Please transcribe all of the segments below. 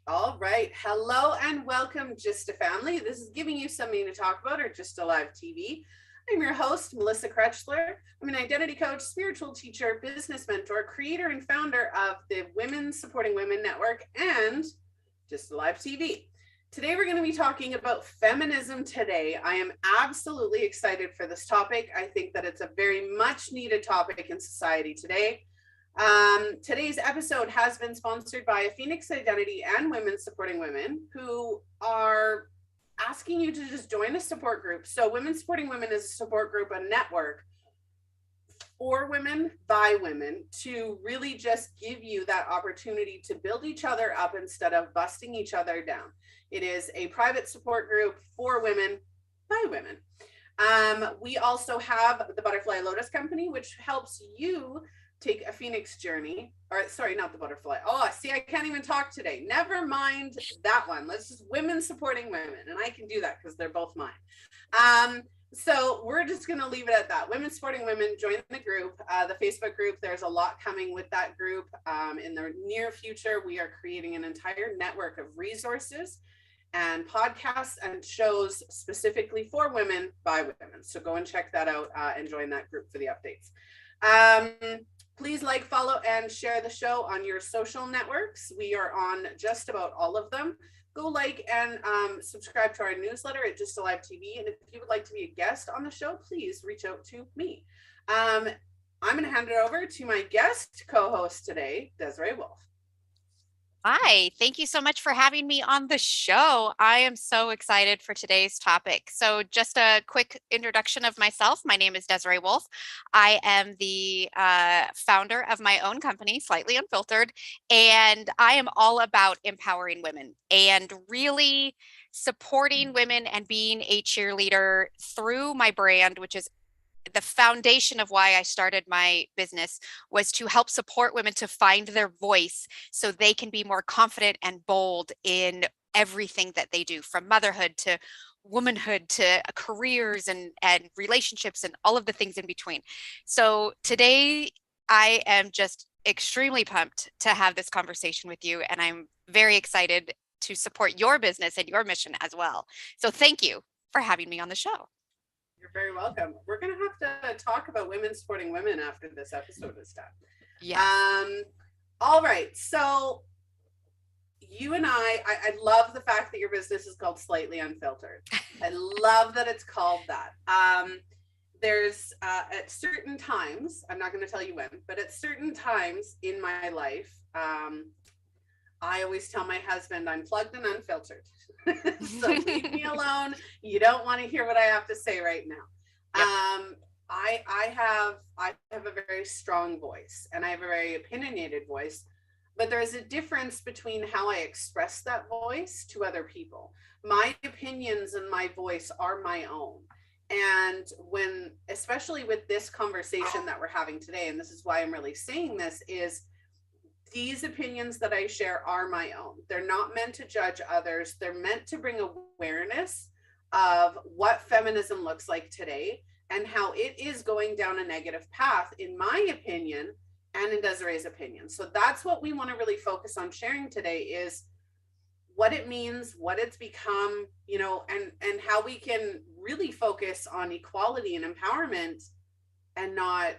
All right. Hello and welcome, Just a Family. This is giving you something to talk about, or Just Alive TV. I'm your host, Melissa Krechler. I'm an identity coach, spiritual teacher, business mentor, creator, and founder of the Women Supporting Women Network and Just Alive TV. Today, we're going to be talking about feminism today. I am absolutely excited for this topic. I think that it's a very much needed topic in society today. Today's episode has been sponsored by Phoenix Identity and Women Supporting Women, who are asking you to just join a support group. So Women Supporting Women is a support group, a network for women by women, to really just give you that opportunity to build each other up instead of busting each other down. It is a private support group for women by women. We also have the Butterfly Lotus Company, which helps you take a Phoenix journey, or sorry, not the butterfly. Oh, see, I can't even talk today. Never mind that one. Let's just Women Supporting Women, and I can do that because they're both mine. So we're just going to leave it at that. Women Supporting Women, join the group, the Facebook group. There's a lot coming with that group. In the near future, we are creating an entire network of resources and podcasts and shows specifically for women by women. So go and check that out and join that group for the updates. Please like, follow, and share the show on your social networks. We are on just about all of them. Go like and subscribe to our newsletter at Just Alive TV. And if you would like to be a guest on the show, please reach out to me. I'm going to hand it over to my guest co-host today, Desiree Wolfe. Hi, thank you so much for having me on the show. I am so excited for today's topic. So just a quick introduction of myself. My name is Desiree Wolfe. I am the founder of my own company, Slightly Unfiltered, and I am all about empowering women and really supporting women and being a cheerleader through my brand, which is the foundation of why I started my business, was to help support women to find their voice so they can be more confident and bold in everything that they do, from motherhood to womanhood to careers and relationships and all of the things in between. So today I am just extremely pumped to have this conversation with you, and I'm very excited to support your business and your mission as well. So thank you for having me on the show. You're very welcome. We're going to have to talk about Women Supporting Women after this episode is done. Yeah. All right. So you and I love the fact that your business is called Slightly Unfiltered. I love that it's called that. There's at certain times, I'm not going to tell you when, but at certain times in my life, I always tell my husband I'm plugged and unfiltered. So leave me alone. You don't want to hear what I have to say right now. Yep. I have a very strong voice, and I have a very opinionated voice, but there is a difference between how I express that voice to other people. My opinions and my voice are my own. And when, especially with this conversation that we're having today, and this is why I'm really saying this, is these opinions that I share are my own. They're not meant to judge others. They're meant to bring awareness of what feminism looks like today and how it is going down a negative path, in my opinion, and in Desiree's opinion. So that's what we want to really focus on sharing today, is what it means, what it's become, you know, and how we can really focus on equality and empowerment, and not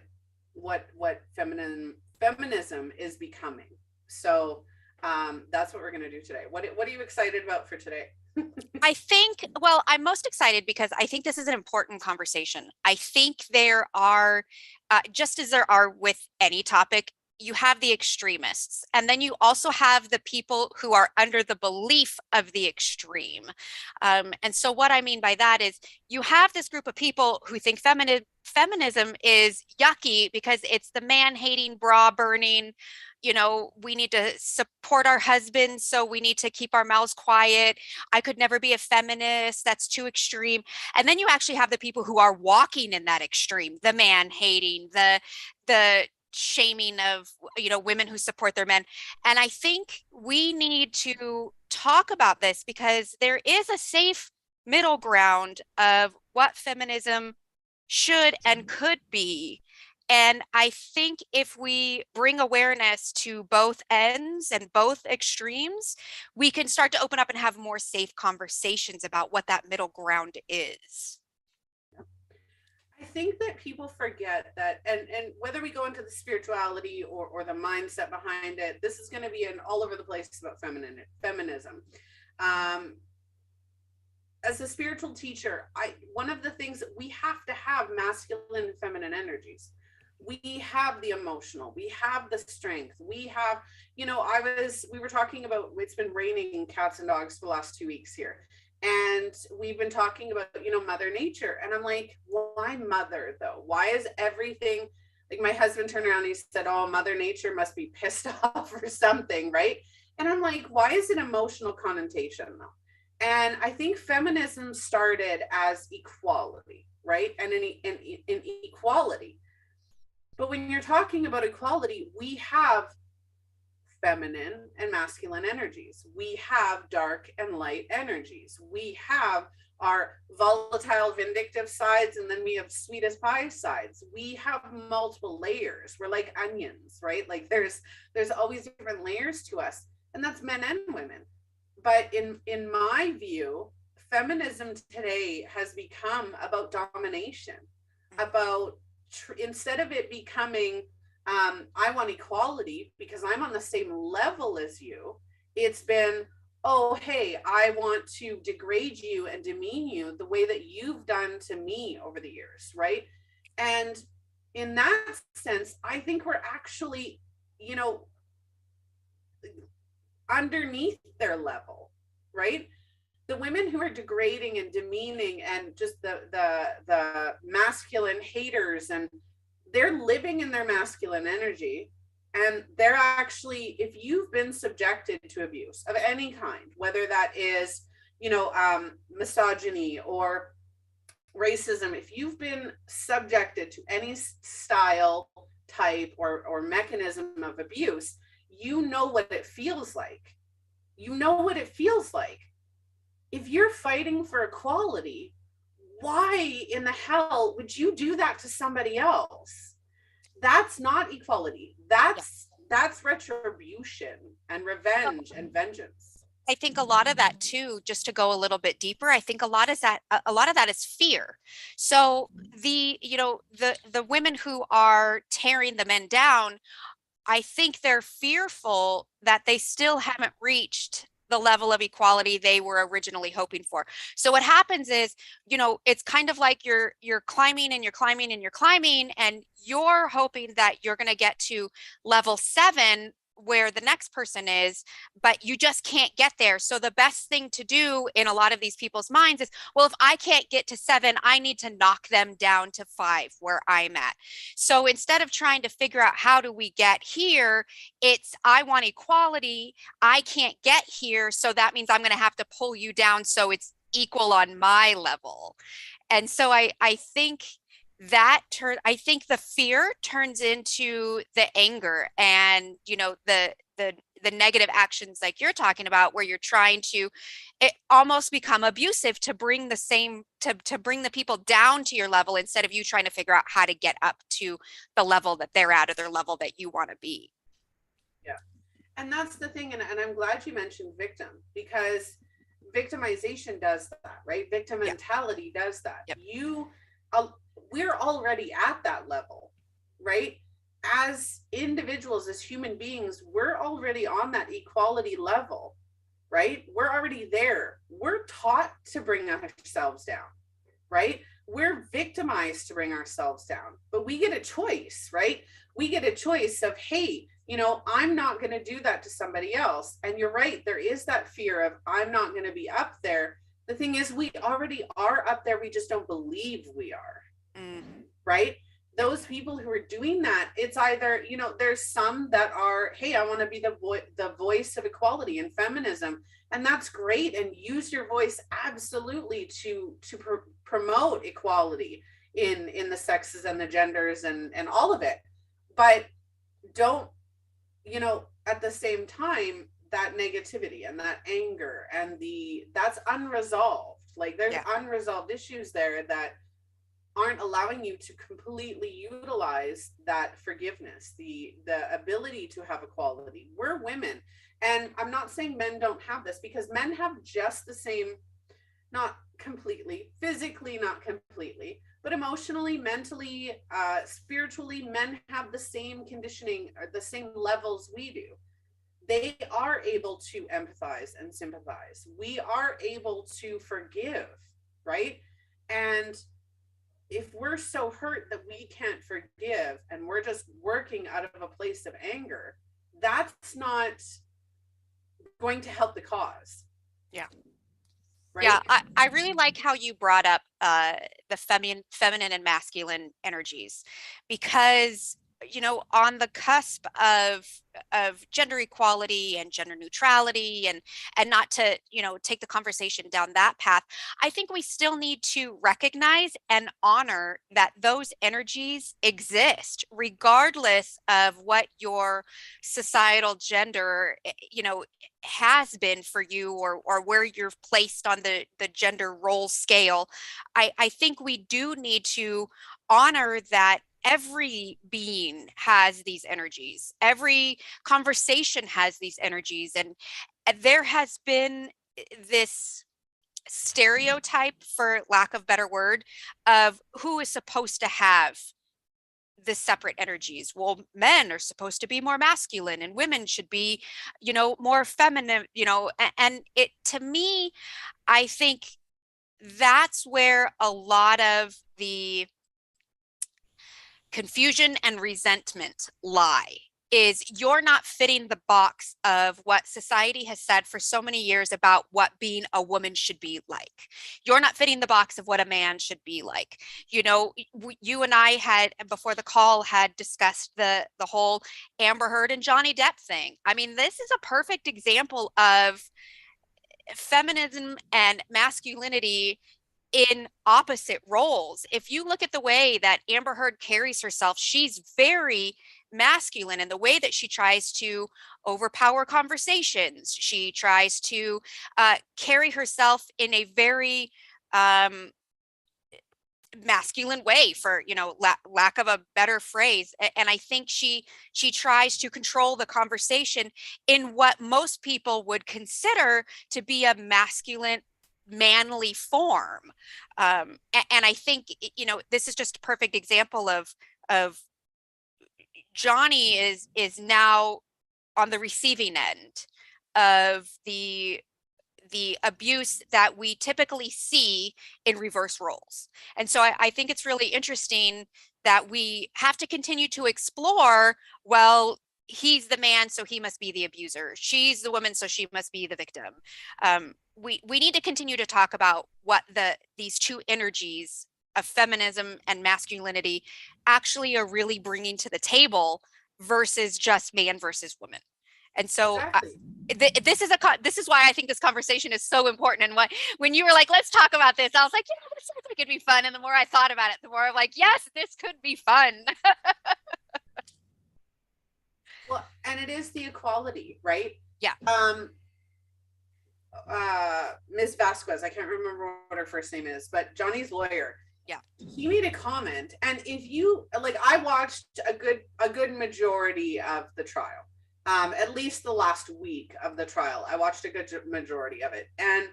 what feminism is becoming. So that's what we're going to do today. What are you excited about for today? I think, well, I'm most excited because I think this is an important conversation. I think there are, just as there are with any topic, you have the extremists, and then you also have the people who are under the belief of the extreme. And so what I mean by that is you have this group of people who think feminism is yucky because it's the man-hating, bra-burning, you know, we need to support our husbands, so we need to keep our mouths quiet. I could never be a feminist. That's too extreme. And then you actually have the people who are walking in that extreme, the man-hating, the shaming of, you know, women who support their men. And I think we need to talk about this because there is a safe middle ground of what feminism should and could be. And I think if we bring awareness to both ends and both extremes, we can start to open up and have more safe conversations about what that middle ground is. I think that people forget that, and whether we go into the spirituality or the mindset behind it, this is going to be an all over the place about feminism. Um, as a spiritual teacher, one of the things that we have to have masculine and feminine energies. We have the emotional, we have the strength, we have, we were talking about, it's been raining cats and dogs for the last 2 weeks here. And we've been talking about, Mother Nature. And I'm like, why mother though? Why is everything, like my husband turned around and he said, oh, Mother Nature must be pissed off or something, right? And I'm like, why is it emotional connotation though? And I think feminism started as equality, right? And in equality. But when you're talking about equality, we have feminine and masculine energies. We have dark and light energies. We have our volatile, vindictive sides, and then we have sweet as pie sides. We have multiple layers. We're like onions, right? Like there's always different layers to us, and that's men and women. But in my view, feminism today has become about domination, about instead of it becoming I want equality because I'm on the same level as you, it's been, oh, hey, I want to degrade you and demean you the way that you've done to me over the years, right? And in that sense, I think we're actually, underneath their level, right? The women who are degrading and demeaning and just the masculine haters, and they're living in their masculine energy, and they're actually, if you've been subjected to abuse of any kind, whether that is misogyny or racism, if you've been subjected to any style, type, or mechanism of abuse, you know what it feels like. What it feels like. If you're fighting for equality, why in the hell would you do that to somebody else? That's not equality. That's retribution and revenge and vengeance. I think a lot of that too, just to go a little bit deeper, I think a lot of that is fear. So the women who are tearing the men down, I think they're fearful that they still haven't reached the level of equality they were originally hoping for. So what happens is, it's kind of like you're climbing and you're climbing and you're climbing, and you're hoping that you're going to get to level 7 where the next person is, but you just can't get there. So the best thing to do in a lot of these people's minds is, well, if I can't get to 7, I need to knock them down to 5 where I'm at. So instead of trying to figure out how do we get here, it's I want equality. I can't get here. So that means I'm going to have to pull you down so it's equal on my level. And so I think I think the fear turns into the anger, and the negative actions like you're talking about, where you're trying to almost become abusive to bring to bring the people down to your level, instead of you trying to figure out how to get up to the level that they're at, or their level that you want to be. Yeah. And that's the thing, and I'm glad you mentioned victim, because victimization does that, right? Victim mentality does that. Yep. We're already at that level, right? As individuals, as human beings, we're already on that equality level, right? We're already there. We're taught to bring ourselves down, right? We're victimized to bring ourselves down, but we get a choice, right? We get a choice of, hey, I'm not going to do that to somebody else. And you're right, there is that fear of, I'm not going to be up there. The thing is, we already are up there. We just don't believe we are. Right? Those people who are doing that, it's either, there's some that are, hey, I want to be the voice of equality and feminism, and that's great, and use your voice absolutely to promote equality in the sexes and the genders and all of it. But don't, at the same time, that negativity and that anger and that's unresolved. Like there's unresolved issues there that aren't allowing you to completely utilize that forgiveness, the ability to have equality. We're women, and I'm not saying men don't have this, because men have just the same, not completely, physically not completely, but emotionally, mentally, spiritually, men have the same conditioning or the same levels we do. They are able to empathize and sympathize. We are able to forgive, right? And if we're so hurt that we can't forgive and we're just working out of a place of anger, that's not going to help the cause. Yeah. Right? Yeah, I really like how you brought up the feminine and masculine energies, because on the cusp of gender equality and gender neutrality, and not to take the conversation down that path, I think we still need to recognize and honor that those energies exist regardless of what your societal gender has been for you, or where you're placed on the gender role scale. I think we do need to honor that every being has these energies. Every conversation has these energies. And there has been this stereotype, for lack of better word, of who is supposed to have the separate energies. Well, men are supposed to be more masculine and women should be, more feminine, and it, to me, I think that's where a lot of the confusion and resentment lie. Is you're not fitting the box of what society has said for so many years about what being a woman should be like. You're not fitting the box of what a man should be like. You and I had, before the call, had discussed the whole Amber Heard and Johnny Depp thing. I mean, this is a perfect example of feminism and masculinity in opposite roles. If you look at the way that Amber Heard carries herself, she's very masculine in the way that she tries to overpower conversations. She tries to carry herself in a very masculine way, for lack of a better phrase. And I think she tries to control the conversation in what most people would consider to be a masculine, manly form. And I think this is just a perfect example of Johnny is now on the receiving end of the abuse that we typically see in reverse roles. And so I think it's really interesting that we have to continue to explore, well, he's the man, so he must be the abuser. She's the woman, so she must be the victim. We need to continue to talk about what these two energies of feminism and masculinity actually are really bringing to the table, versus just man versus woman. And so Exactly. this is why I think this conversation is so important. And when you were like, let's talk about this, I was like, this sounds like it'd be fun. And the more I thought about it, the more I'm like, yes, this could be fun. Well, and it is the equality, right? Yeah. Ms. Vasquez, I can't remember what her first name is, but Johnny's lawyer. Yeah. He made a comment, and if you like, I watched a good majority of the trial. At least the last week of the trial, I watched a good majority of it. And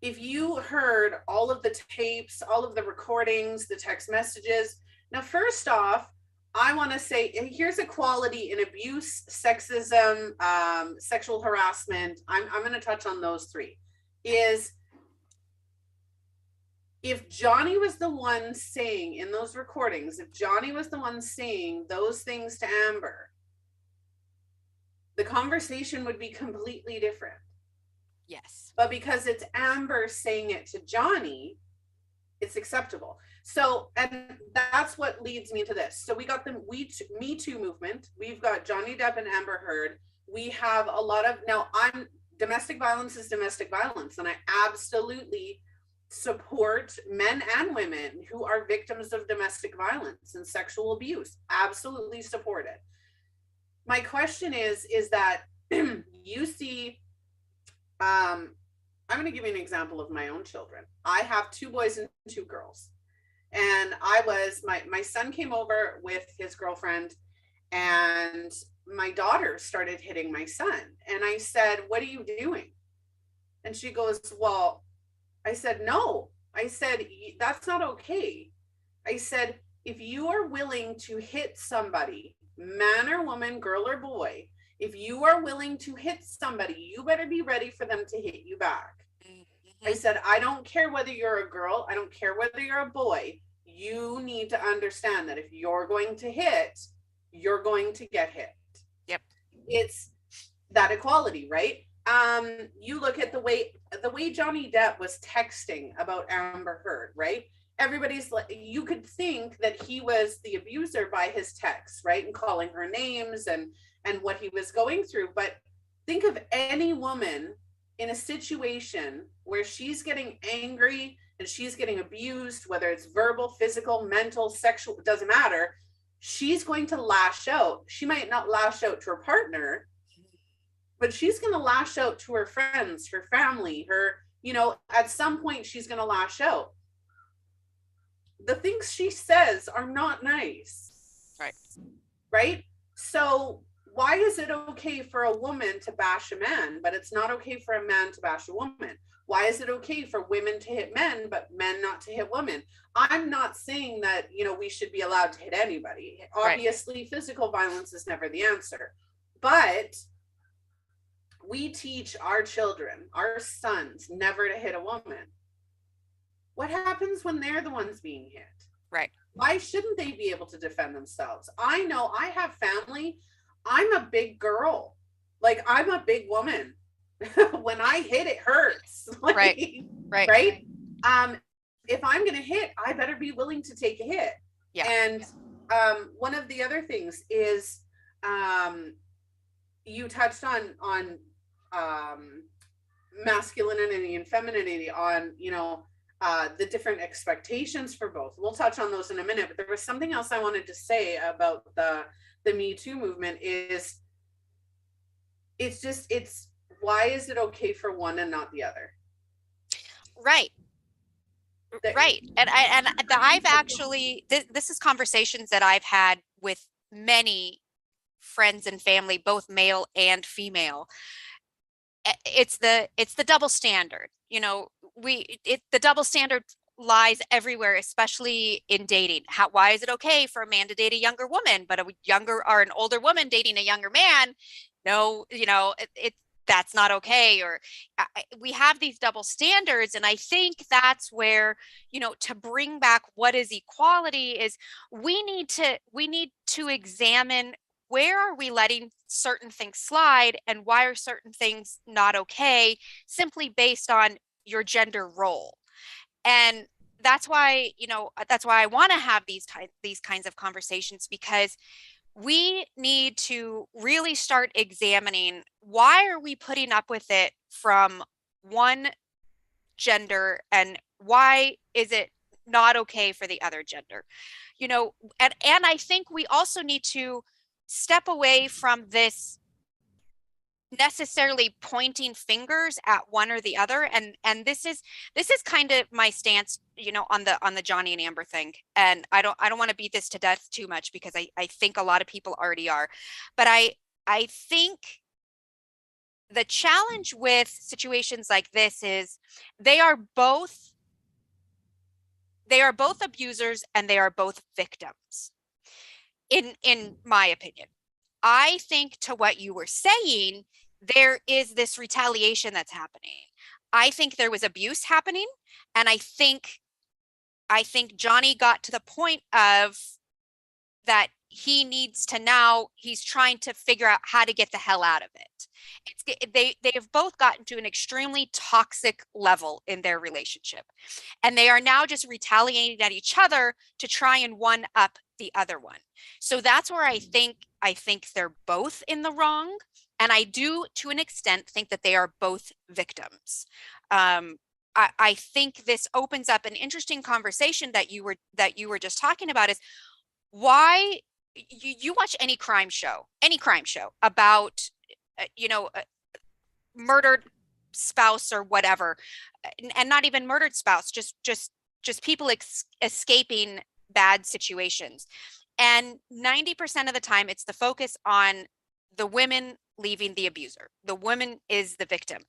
if you heard all of the tapes, all of the recordings, the text messages, now, first off, I want to say, here's equality in abuse, sexism, sexual harassment. I'm going to touch on those three. Is if Johnny was the one saying in those recordings, if Johnny was the one saying those things to Amber, the conversation would be completely different. Yes. But because it's Amber saying it to Johnny, it's acceptable. So, and that's what leads me to this. So we got the Me Too movement. We've got Johnny Depp and Amber Heard. We have a lot of, now domestic violence is domestic violence. And I absolutely support men and women who are victims of domestic violence and sexual abuse. Absolutely support it. My question is that you see, I'm going to give you an example of my own children. I have 2 boys and 2 girls. And my son came over with his girlfriend, and my daughter started hitting my son. And I said, "What are you doing?" And she goes, "Well," I said, "No." I said, "That's not okay." I said, "If you are willing to hit somebody, man or woman, girl or boy, if you are willing to hit somebody, you better be ready for them to hit you back." I said, "I don't care whether you're a girl, I don't care whether you're a boy. You need to understand that if you're going to hit, you're going to get hit." Yep. It's that equality, right? You look at the way Johnny Depp was texting about Amber Heard, right? Everybody's like, you could think that he was the abuser by his texts, right? And calling her names and what he was going through. But think of any woman in a situation where she's getting angry and she's getting abused, whether it's verbal, physical, mental, sexual, it doesn't matter. She's going to lash out. She might not lash out to her partner, but she's going to lash out to her friends, her family, at some point she's going to lash out. The things she says are not nice. Right. Right? So why is it okay for a woman to bash a man, but it's not okay for a man to bash a woman? Why is it okay for women to hit men, but men not to hit women? I'm not saying that, we should be allowed to hit anybody. Obviously, right. Physical violence is never the answer. But we teach our children, our sons, never to hit a woman. What happens when they're the ones being hit? Right. Why shouldn't they be able to defend themselves? I know I have family. I'm a big girl. Like, I'm a big woman. When I hit, it hurts. Like, right. Right. If I'm going to hit, I better be willing to take a hit. Yeah. And one of the other things is, you touched on masculinity and femininity, on, the different expectations for both. We'll touch on those in a minute, but there was something else I wanted to say about the Me Too movement. It's why is it okay for one and not the other? Right. Right. And I've actually, this is conversations that I've had with many friends and family, both male and female. It's the double standard. The double standard lies everywhere, especially in dating. Why is it okay for a man to date a younger woman, but an older woman dating a younger man? No, that's not okay. Or we have these double standards. And I think that's where, to bring back what is equality is we need to examine, where are we letting certain things slide and why are certain things not okay, simply based on your gender role. And that's why I want to have these kinds of conversations, because we need to really start examining, why are we putting up with it from one gender, and why is it not okay for the other gender? And I think we also need to step away from this necessarily pointing fingers at one or the other. And this is kind of my stance, on the Johnny and Amber thing. And I don't want to beat this to death too much, because I think a lot of people already are. But I think the challenge with situations like this is they are both abusers and they are both victims, in my opinion. I think, to what you were saying, there is this retaliation that's happening. I think there was abuse happening, and I think Johnny got to the point of that he's trying to figure out how to get the hell out of it. They have both gotten to an extremely toxic level in their relationship, and they are now just retaliating at each other to try and one up the other one. So that's where I think they're both in the wrong, and I do, to an extent, think that they are both victims. I think this opens up an interesting conversation that you were just talking about, is why you watch any crime show about murdered spouse or whatever, and not even murdered spouse, just just people escaping bad situations. And 90% of the time, it's the focus on the women leaving the abuser. The woman is the victim.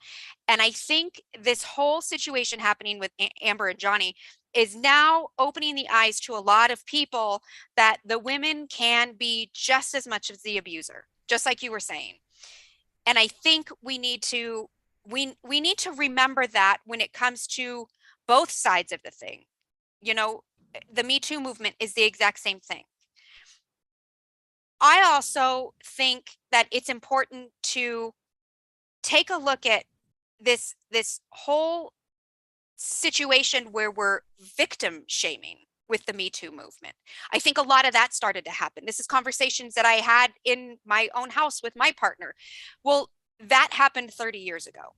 And I think this whole situation happening with Amber and Johnny is now opening the eyes to a lot of people that the women can be just as much as the abuser, just like you were saying. And I think we need to remember that when it comes to both sides of the thing. You know, the Me Too movement is the exact same thing. I also think that it's important to take a look at this whole situation where we're victim shaming with the Me Too movement. I think a lot of that started to happen. This is conversations that I had in my own house with my partner. Well, that happened 30 years ago.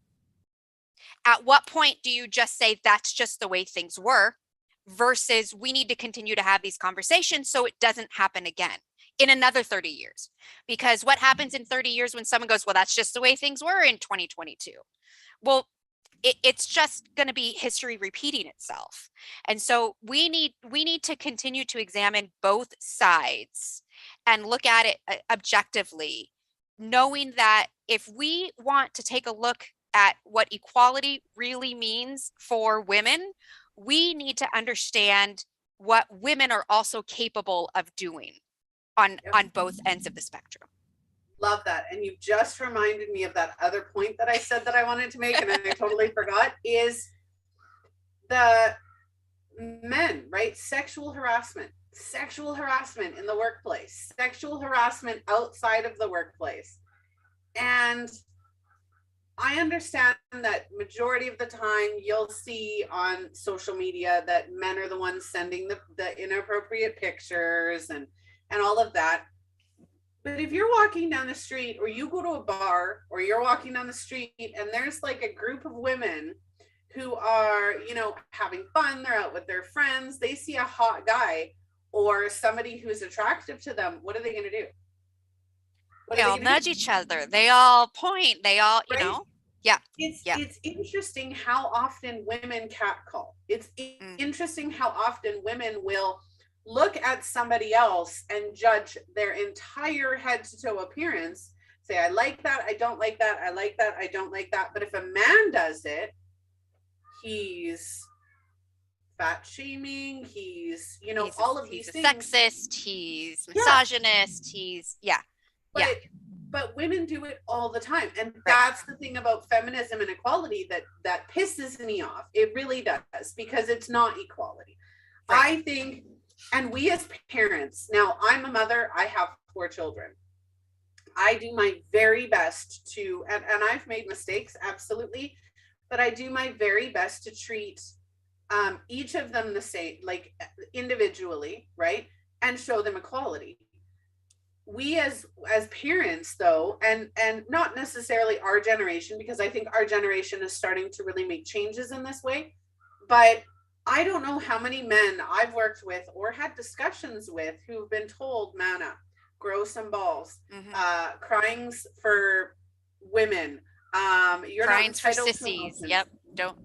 At what point do you just say that's just the way things were versus we need to continue to have these conversations so it doesn't happen again in another 30 years? Because what happens in 30 years when someone goes, well, that's just the way things were in 2022? Well, it's just going to be history repeating itself. And so we need to continue to examine both sides and look at it objectively, knowing that if we want to take a look at what equality really means for women, we need to understand what women are also capable of doing on both ends of the spectrum. Love that. And you just reminded me of that other point that I said that I wanted to make, and I totally forgot, is the men, right? Sexual harassment in the workplace, sexual harassment outside of the workplace. And I understand that majority of the time you'll see on social media that men are the ones sending the inappropriate pictures and all of that. But if you're walking down the street or you go to a bar or you're walking down the street and there's like a group of women who are, you know, having fun, they're out with their friends, they see a hot guy or somebody who's attractive to them, what are they going to do? They all nudge each other. They all point. They all, you know. Yeah. It's interesting how often women catcall. It's interesting how often women will look at somebody else and judge their entire head to toe appearance, say, I like that, I don't like that, I like that, I don't like that. But if a man does it, he's fat shaming, he's, you know, all of these things. He's sexist, he's misogynist, he's, But women do it all the time. And that's the thing about feminism and equality that pisses me off. It really does, because it's not equality. I think. And we as parents, now I'm a mother, I have 4 children. I do my very best to, and I've made mistakes, absolutely, but I do my very best to treat each of them the same, like individually, right? And show them equality. We as parents though, and not necessarily our generation, because I think our generation is starting to really make changes in this way, but I don't know how many men I've worked with or had discussions with who've been told, man up, grow some balls, crying's for women, you're crying's not for sissies. Yep. Don't.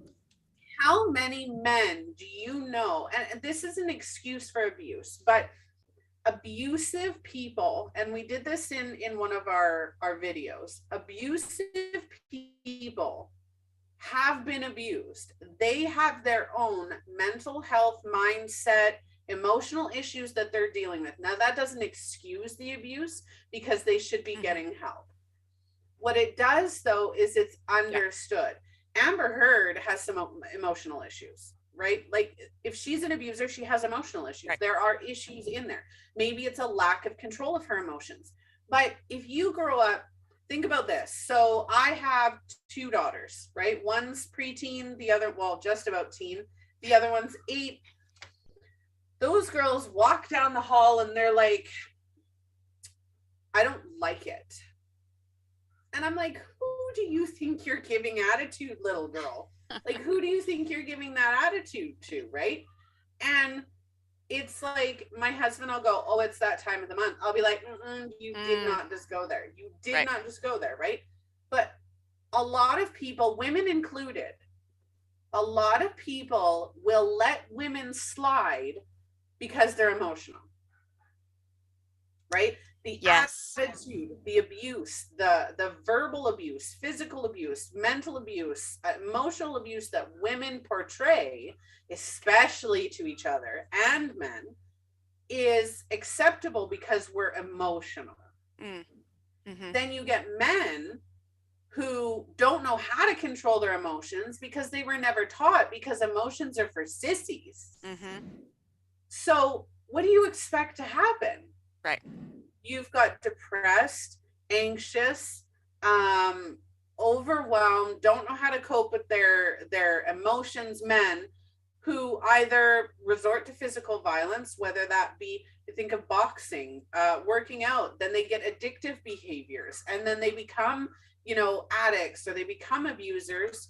How many men do you know, and this is an excuse for abuse, but abusive people, and we did this in one of our videos, abusive people have been abused. They have their own mental health, mindset, emotional issues that they're dealing with. Now, that doesn't excuse the abuse, because they should be getting help. What it does, though, is it's understood. Amber Heard has some emotional issues, right? Like, if she's an abuser, she has emotional issues. There are issues in there. Maybe it's a lack of control of her emotions. But if you grow up, think about this. So I have 2 daughters, right? One's preteen, the other, well, just about teen. The other one's 8. Those girls walk down the hall and they're like, I don't like it. And I'm like, who do you think you're giving attitude, little girl? Like, who do you think you're giving that attitude to, right? And it's like, my husband will go, oh, it's that time of the month. I'll be like, you did not just go there. You did not just go there, right? But a lot of people, women included, a lot of people will let women slide because they're emotional, right? The Yes. attitude, the abuse, the verbal abuse, physical abuse, mental abuse, emotional abuse that women portray, especially to each other and men, is acceptable because we're emotional. Mm-hmm. Then you get men who don't know how to control their emotions because they were never taught, because emotions are for sissies. Mm-hmm. So what do you expect to happen? Right. You've got depressed, anxious, overwhelmed, don't know how to cope with their emotions men who either resort to physical violence, whether that be, you think of boxing, working out, then they get addictive behaviors, and then they become, addicts, or they become abusers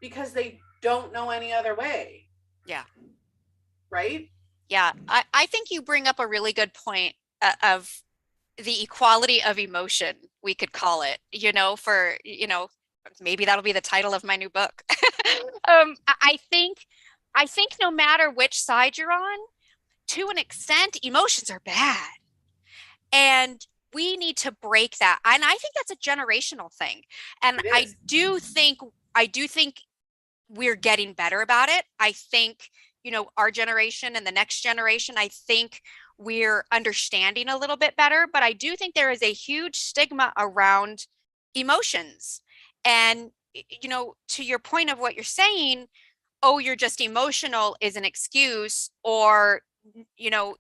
because they don't know any other way. Yeah. Right? Yeah. I think you bring up a really good point of the equality of emotion, we could call it, for, maybe that'll be the title of my new book. I think no matter which side you're on, to an extent, emotions are bad. And we need to break that. And I think that's a generational thing. And It is. I do think we're getting better about it. I think, our generation and the next generation, I think we're understanding a little bit better, but I do think there is a huge stigma around emotions. And, to your point of what you're saying, oh, you're just emotional is an excuse, or, you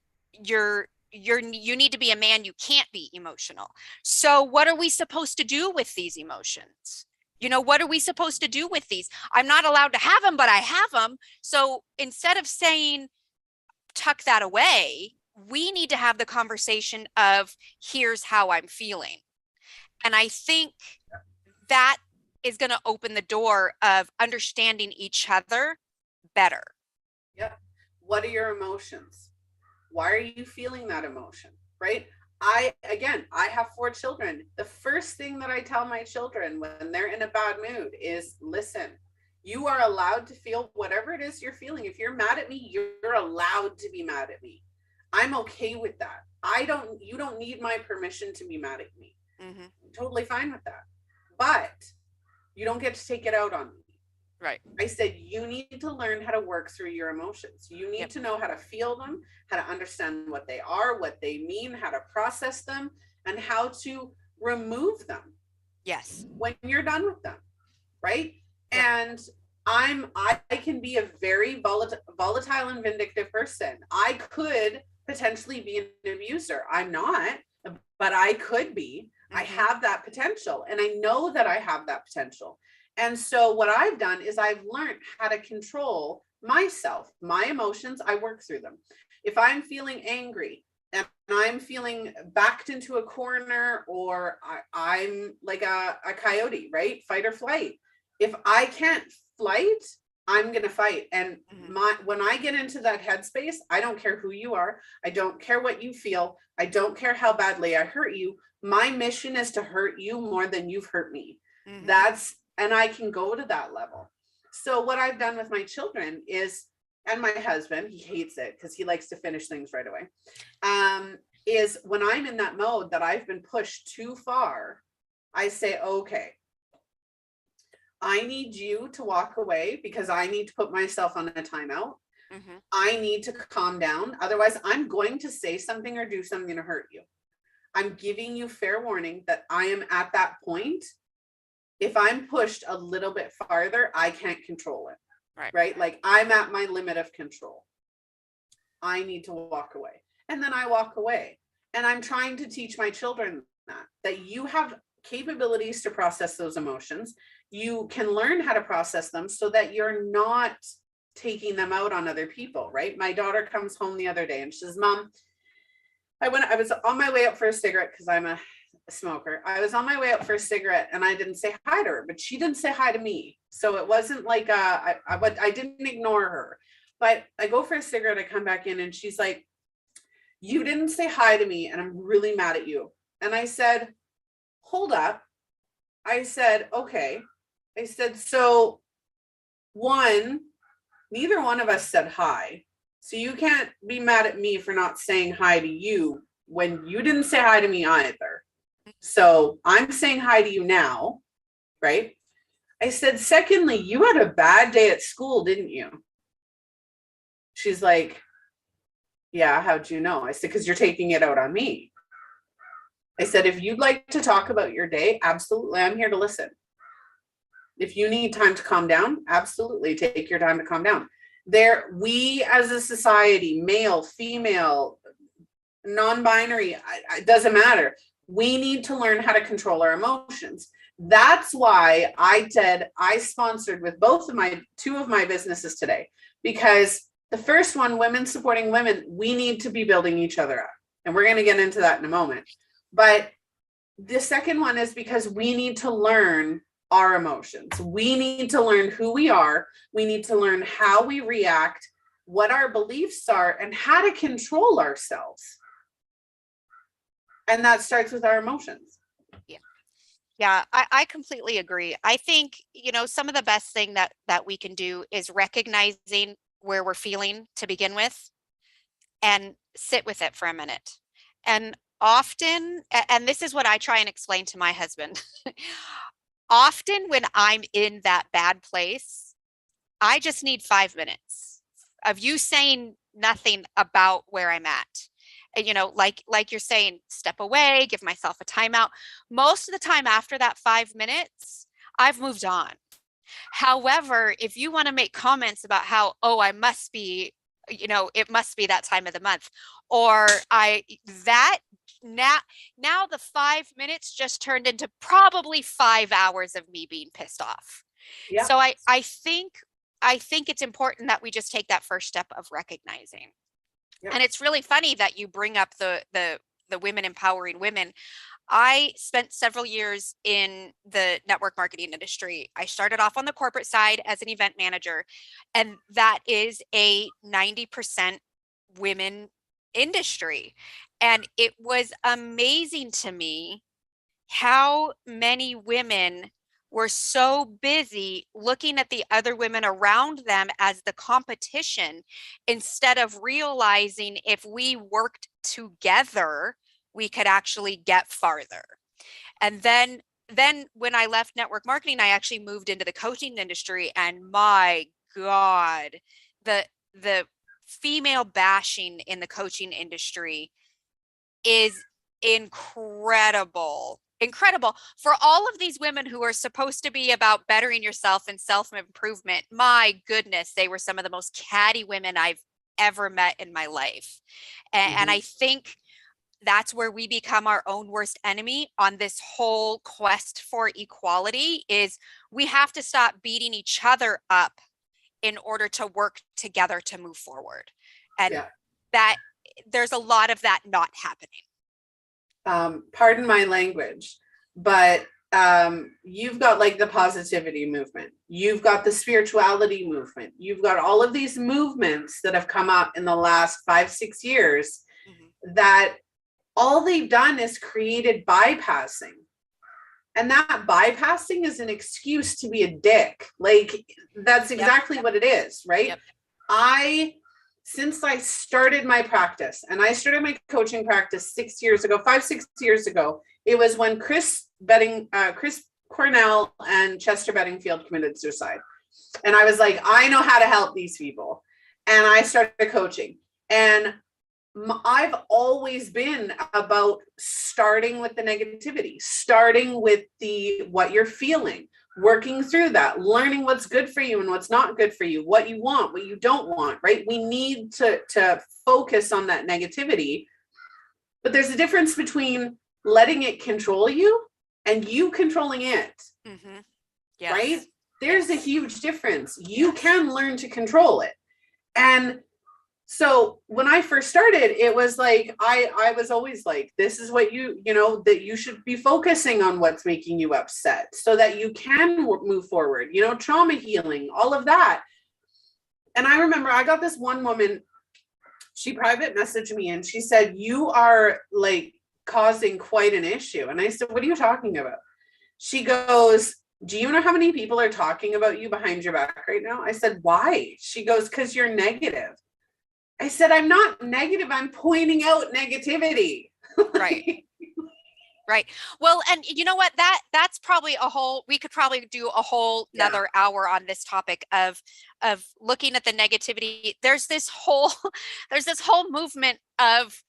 need to be a man, you can't be emotional. So what are we supposed to do with these emotions? What are we supposed to do with these? I'm not allowed to have them, but I have them. So instead of saying, tuck that away, we need to have the conversation of, here's how I'm feeling. And I think that is going to open the door of understanding each other better. Yeah. What are your emotions? Why are you feeling that emotion? Right? I have 4 children. The first thing that I tell my children when they're in a bad mood is, listen, you are allowed to feel whatever it is you're feeling. If you're mad at me, you're allowed to be mad at me. I'm okay with that. You don't need my permission to be mad at me. Mm-hmm. I'm totally fine with that. But you don't get to take it out on me. Right. I said, you need to learn how to work through your emotions. You need to know how to feel them, how to understand what they are, what they mean, how to process them, and how to remove them. Yes. When you're done with them. Right. Yep. And I can be a very volatile and vindictive person. I could potentially be an abuser. I'm not, but I could be. Mm-hmm. I have that potential, and I know that I have that potential. And so what I've done is I've learned how to control myself, my emotions. I work through them. If I'm feeling angry and I'm feeling backed into a corner, or I'm like a coyote, right? Fight or flight. If I can't flight, I'm going to fight. And when I get into that headspace, I don't care who you are. I don't care what you feel. I don't care how badly I hurt you. My mission is to hurt you more than you've hurt me. Mm-hmm. And I can go to that level. So what I've done with my children is, and my husband, he hates it because he likes to finish things right away, is when I'm in that mode that I've been pushed too far, I say, okay, I need you to walk away because I need to put myself on a timeout. Mm-hmm. I need to calm down. Otherwise, I'm going to say something or do something to hurt you. I'm giving you fair warning that I am at that point. If I'm pushed a little bit farther, I can't control it. Right? Like, I'm at my limit of control. I need to walk away. And then I walk away. And I'm trying to teach my children that you have capabilities to process those emotions. You can learn how to process them so that you're not taking them out on other people, right? My daughter comes home the other day and she says, Mom, I was on my way out for a cigarette because I'm a smoker. I was on my way out for a cigarette and I didn't say hi to her, but she didn't say hi to me. So it wasn't like I didn't ignore her. But I go for a cigarette, I come back in and she's like, you didn't say hi to me and I'm really mad at you. And I said, hold up. I said, okay. I said, so one, neither one of us said hi. So you can't be mad at me for not saying hi to you when you didn't say hi to me either. So I'm saying hi to you now, right? I said, secondly, you had a bad day at school, didn't you? She's like, yeah, how'd you know? I said, because you're taking it out on me. I said, if you'd like to talk about your day, absolutely, I'm here to listen. If you need time to calm down, absolutely take your time to calm down. We as a society, male, female, non-binary, it doesn't matter. We need to learn how to control our emotions. That's why I sponsored with two of my businesses today, because the first one, women supporting women, we need to be building each other up. And we're going to get into that in a moment. But the second one is because we need to learn our emotions. We need to learn who we are. We need to learn how we react, what our beliefs are, and how to control ourselves. And that starts with our emotions. Yeah, I completely agree. I think, some of the best thing that we can do is recognizing where we're feeling to begin with and sit with it for a minute. And often, and this is what I try and explain to my husband, often when I'm in that bad place, I just need 5 minutes of you saying nothing about where I'm at. And, like you're saying, step away, give myself a timeout. Most of the time after that 5 minutes, I've moved on. However, if you want to make comments about how, I must be, it must be that time of the month, or now the 5 minutes just turned into probably 5 hours of me being pissed off. Yeah. So I think it's important that we just take that first step of recognizing. Yeah. And it's really funny that you bring up the women empowering women. I spent several years in the network marketing industry. I started off on the corporate side as an event manager, and that is a 90% women industry. And it was amazing to me how many women were so busy looking at the other women around them as the competition, instead of realizing if we worked together, we could actually get farther. And then when I left network marketing, I actually moved into the coaching industry, and my God, the female bashing in the coaching industry is incredible for all of these women who are supposed to be about bettering yourself and self-improvement. My goodness, they were some of the most catty women I've ever met in my life. And I think that's where we become our own worst enemy on this whole quest for equality. Is we have to stop beating each other up in order to work together to move forward. And that there's a lot of that not happening. Pardon my language, but you've got like the positivity movement. You've got the spirituality movement. You've got all of these movements that have come up in the last 5-6 years that all they've done is created bypassing. And that bypassing is an excuse to be a dick. Like, that's exactly what it is, right? Yep. Since I started my practice, and I started my coaching practice 6 years ago, 5-6 years ago, it was when Chris Cornell and Chester Bedingfield committed suicide. And I was like, I know how to help these people. And I started coaching. And I've always been about starting with the negativity, starting with what you're feeling, working through that, learning what's good for you and what's not good for you, what you want, what you don't want, right? We need to focus on that negativity. But there's a difference between letting it control you and you controlling it, yes. Right? There's a huge difference. You can learn to control it. And so when I first started, it was like, I was always like, this is what that you should be focusing on what's making you upset so that you can move forward, trauma healing, all of that. And I remember I got this one woman, she private messaged me and she said, you are like causing quite an issue. And I said, what are you talking about? She goes, do you know how many people are talking about you behind your back right now? I said, why? She goes, because you're negative. I said, I'm not negative. I'm pointing out negativity. Right. Right. Well, and you know what, that's probably we could probably do a whole another hour on this topic of looking at the negativity. There's this whole there's this whole movement of,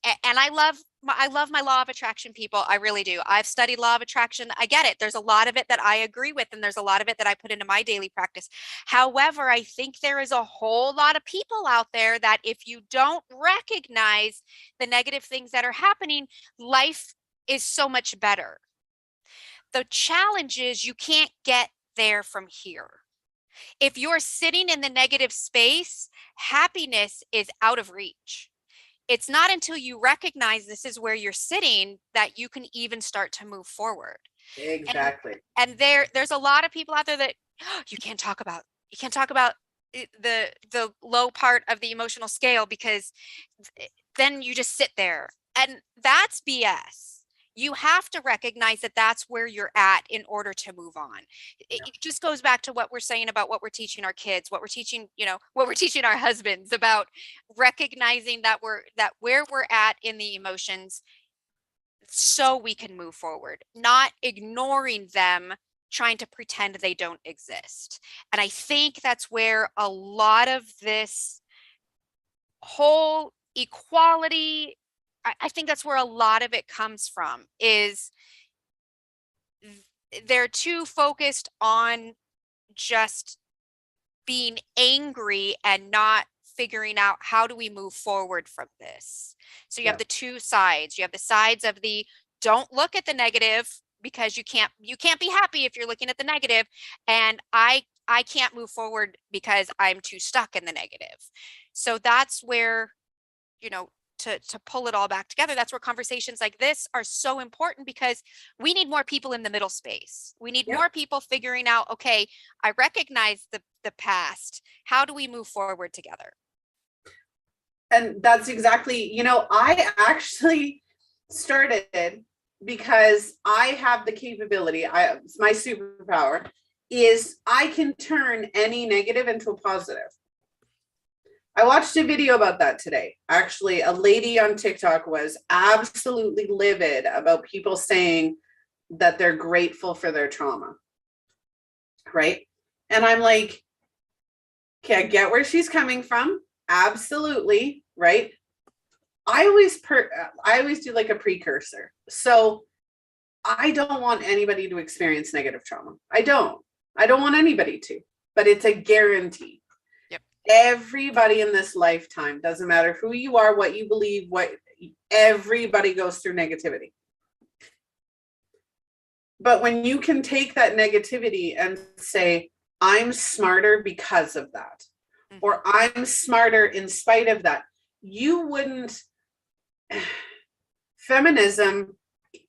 and I love my law of attraction people. I really do. I've studied law of attraction. I get it. There's a lot of it that I agree with, and there's a lot of it that I put into my daily practice. However, I think there is a whole lot of people out there that if you don't recognize the negative things that are happening, life is so much better. The challenge is you can't get there from here. If you're sitting in the negative space, happiness is out of reach. It's not until you recognize this is where you're sitting that you can even start to move forward. Exactly. And there's a lot of people out there that you can't talk about the low part of the emotional scale, because then you just sit there, and that's BS. You have to recognize that that's where you're at in order to move on. It just goes back to what we're saying about what we're teaching our kids, what we're teaching, what we're teaching our husbands about recognizing that where we're at in the emotions so we can move forward, not ignoring them, trying to pretend they don't exist. And I think that's where a lot of this whole equality, I think that's where a lot of it comes from, is they're too focused on just being angry and not figuring out how do we move forward from this. So you have the two sides. You have the sides of the don't look at the negative, because you can't be happy if you're looking at the negative, and I can't move forward because I'm too stuck in the negative. So that's where, to pull it all back together, that's where conversations like this are so important, because we need more people in the middle space. We need more people figuring out, okay, I recognize the past. How do we move forward together? And that's exactly, I actually started because I have the capability. My superpower is I can turn any negative into a positive. I watched a video about that today. Actually, a lady on TikTok was absolutely livid about people saying that they're grateful for their trauma. Right? And I'm like, okay, I get where she's coming from. Absolutely. Right? I always do like a precursor. So I don't want anybody to experience negative trauma. I don't want anybody to, but it's a guarantee. Everybody in this lifetime, doesn't matter who you are, what you believe, everybody goes through negativity. But when you can take that negativity and say, I'm smarter because of that, or I'm smarter in spite of that, you wouldn't. Feminism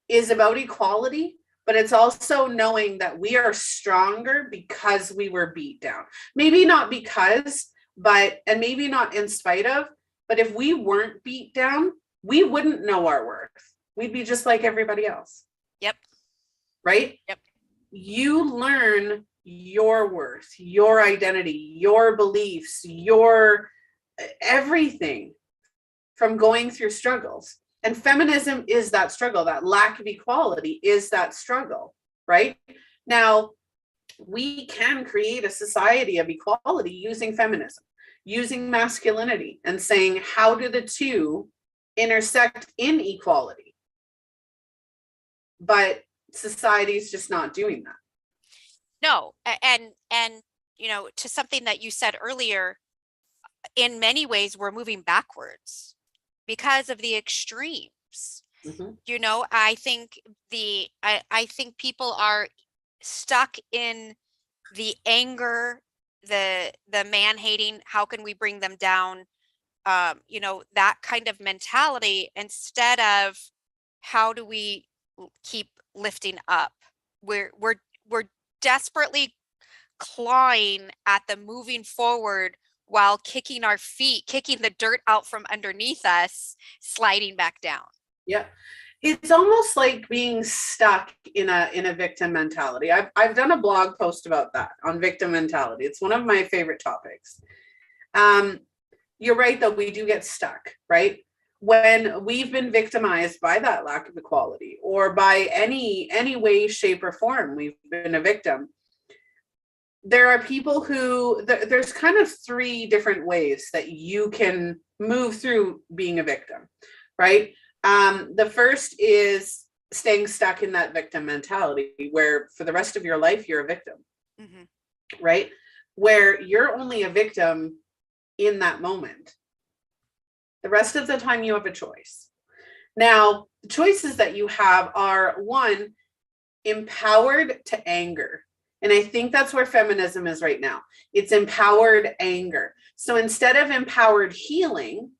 is about equality, but it's also knowing that we are stronger because we were beat down. Maybe not because, and maybe not in spite of, but if we weren't beat down, we wouldn't know our worth. We'd be just like everybody else. Yep. Right? Yep. You learn your worth, your identity, your beliefs, your everything from going through struggles. And feminism is that struggle. That lack of equality is that struggle, right? Now, we can create a society of equality using feminism, using masculinity, and saying, how do the two intersect in equality? But society's just not doing that. No, and to something that you said earlier, in many ways we're moving backwards because of the extremes. I think I think people are stuck in the anger, the man hating, how can we bring them down, that kind of mentality, instead of how do we keep lifting up. We're desperately clawing at the moving forward while kicking the dirt out from underneath us, sliding back down. Yeah. It's almost like being stuck in a victim mentality. I've done a blog post about that on victim mentality. It's one of my favorite topics. You're right, though, we do get stuck, right? When we've been victimized by that lack of equality, or by any way, shape, or form, we've been a victim. There are people who there's kind of three different ways that you can move through being a victim, right? The first is staying stuck in that victim mentality, where for the rest of your life you're a victim, right? Where you're only a victim in that moment. The rest of the time you have a choice. Now, the choices that you have are, one, empowered to anger. And I think that's where feminism is right now. It's empowered anger. So instead of empowered healing,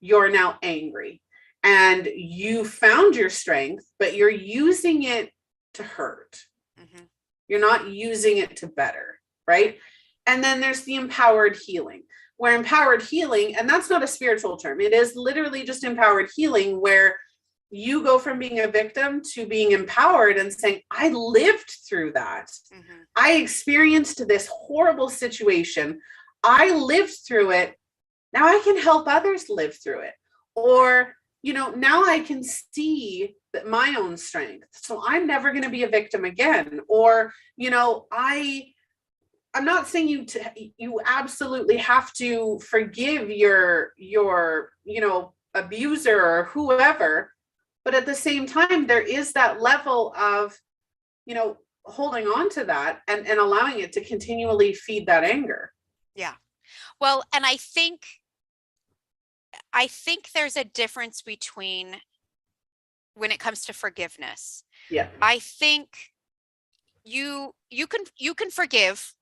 you're now angry. And you found your strength, but you're using it to hurt. You're not using it to better, right? And then there's the empowered healing, where empowered healing, and that's not a spiritual term, it is literally just empowered healing, where you go from being a victim to being empowered and saying, I lived through that. I experienced this horrible situation. I lived through it. Now I can help others live through it. Or, now I can see that my own strength. So I'm never going to be a victim again. Or, I'm not saying you absolutely have to forgive your abuser or whoever, but at the same time, there is that level of, holding on to that and allowing it to continually feed that anger. Yeah. Well, and I think there's a difference between when it comes to forgiveness. Yeah. I think you can forgive.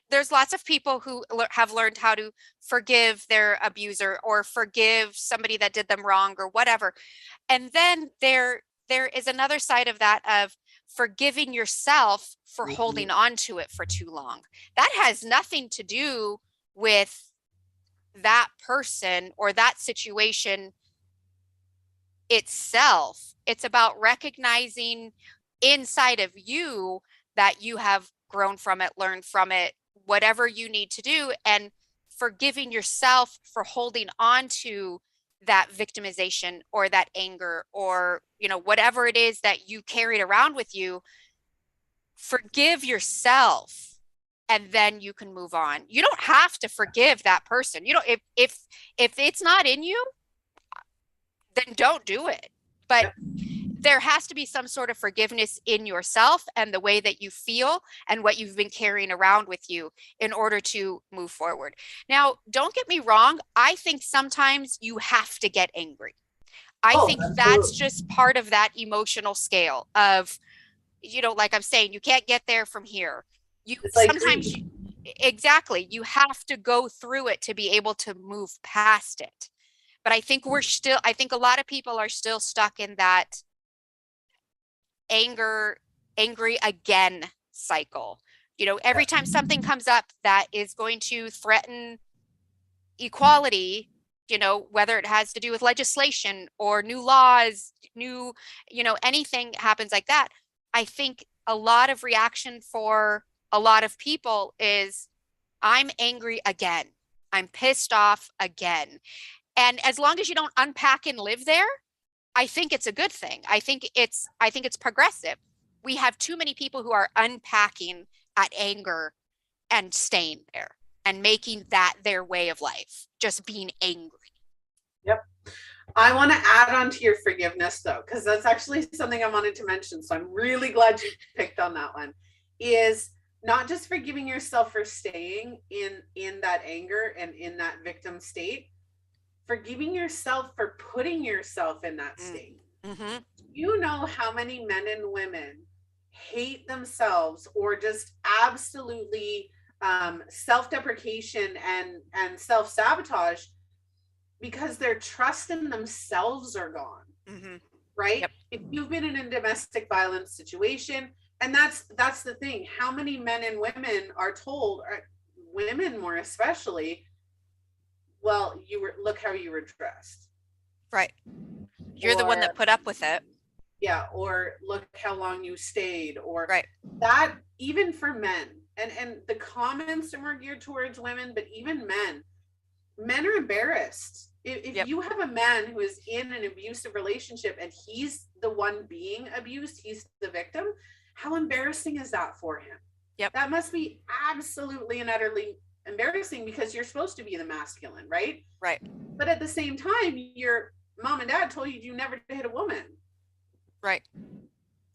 There's lots of people who have learned how to forgive their abuser or forgive somebody that did them wrong or whatever. And then there is another side of that, of forgiving yourself for holding on to it for too long. That has nothing to do with that person or that situation itself. It's about recognizing inside of you that you have grown from it, learned from it, whatever you need to do, and forgiving yourself for holding on to that victimization or that anger or, whatever it is that you carried around with you. Forgive yourself, and then you can move on. You don't have to forgive that person. If it's not in you, then don't do it. But there has to be some sort of forgiveness in yourself and the way that you feel and what you've been carrying around with you in order to move forward. Now, don't get me wrong. I think sometimes you have to get angry. I think that's just part of that emotional scale of, like I'm saying, you can't get there from here. Exactly. You have to go through it to be able to move past it. But I think I think a lot of people are still stuck in that angry again cycle. Every time something comes up that is going to threaten equality, whether it has to do with legislation or new laws, anything happens like that, I think a lot of reaction for a lot of people is, I'm angry again. I'm pissed off again. And as long as you don't unpack and live there, I think it's a good thing. I think it's progressive. We have too many people who are unpacking at anger and staying there and making that their way of life, just being angry. Yep. I want to add on to your forgiveness, though, because that's actually something I wanted to mention. So I'm really glad you picked on that one. Is not just forgiving yourself for staying in that anger and in that victim state, forgiving yourself for putting yourself in that state. You know how many men and women hate themselves or just absolutely self-deprecation and self-sabotage because their trust in themselves are gone, right? Yep. If you've been in a domestic violence situation, and that's the thing, how many men and women are told, or women more especially, look how you were dressed. Right. You're the one that put up with it. Yeah, or look how long you stayed, or Right. that, even for men. And the comments are more geared towards women, but even men are embarrassed. If Yep. you have a man who is in an abusive relationship and he's the one being abused, he's the victim, how embarrassing is that for him? Yep. That must be absolutely and utterly embarrassing, because you're supposed to be the masculine, right? Right. But at the same time, your mom and dad told you never to hit a woman. Right.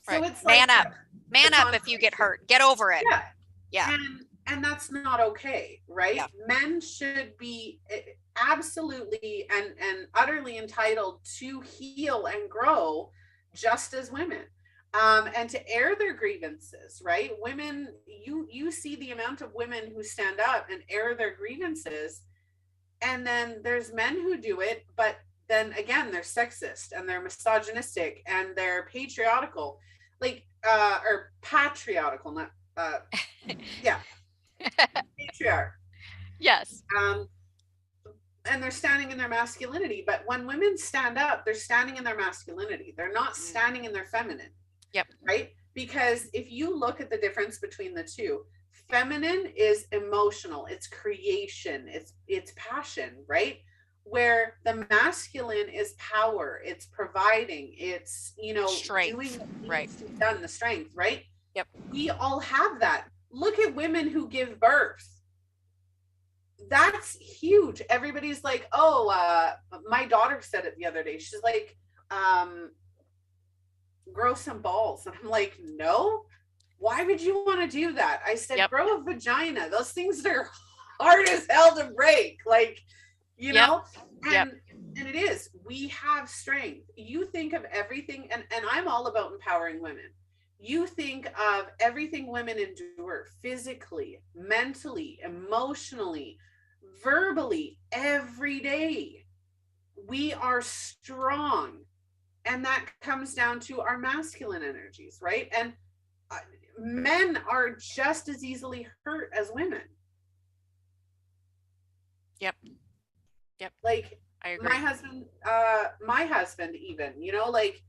So Right. it's Man like up. Man up if you get hurt. Get over it. yeah. Yeah. And that's not okay, right? Yeah. Men should be absolutely and utterly entitled to heal and grow just as women. And to air their grievances, right? Women, you see the amount of women who stand up and air their grievances, and then there's men who do it, but then again, they're sexist and they're misogynistic and they're patriarchal, like or patriarchal, not yeah, patriarch. Yes. And they're standing in their masculinity. But when women stand up, they're standing in their masculinity. They're not standing in their feminine. Yep. Right? Because if you look at the difference between the two, feminine is emotional, it's creation, it's passion, right? Where the masculine is power, it's providing, it's, Strength. doing what Right. needs to be done, the strength, right? Yep. We all have that. Look at women who give birth. That's huge. Everybody's like, oh, my daughter said it the other day. She's like, grow some balls. And I'm like, no, why would you want to do that? I said, Yep. grow a vagina. Those things are hard as hell to break. Like, know, and it is, we have strength. You think of everything, and I'm all about empowering women. You think of everything women endure physically, mentally, emotionally, verbally, every day. We are strong. And that comes down to our masculine energies, right? And men are just as easily hurt as women. Yep. Like, I agree. my husband even, like,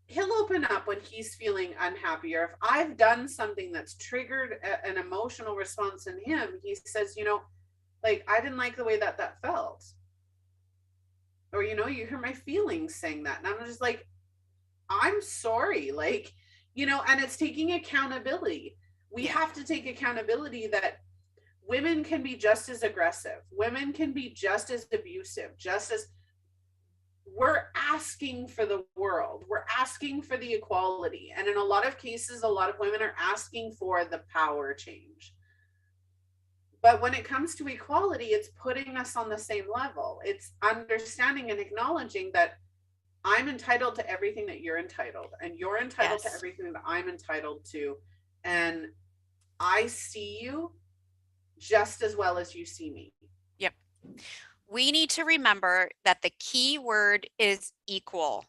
he'll open up when he's feeling unhappy, or if I've done something that's triggered an emotional response in him, he says, like, I didn't like the way that felt. Or, you hear my feelings saying that. And I'm just like, I'm sorry. Like, and it's taking accountability. We have to take accountability that women can be just as aggressive. Women can be just as abusive, just as we're asking for the world. We're asking for the equality. And in a lot of cases, a lot of women are asking for the power change. But when it comes to equality, it's putting us on the same level. It's understanding and acknowledging that I'm entitled to everything that you're entitled, and you're entitled to everything that I'm entitled to. And I see you just as well as you see me. Yep. We need to remember that the key word is equal.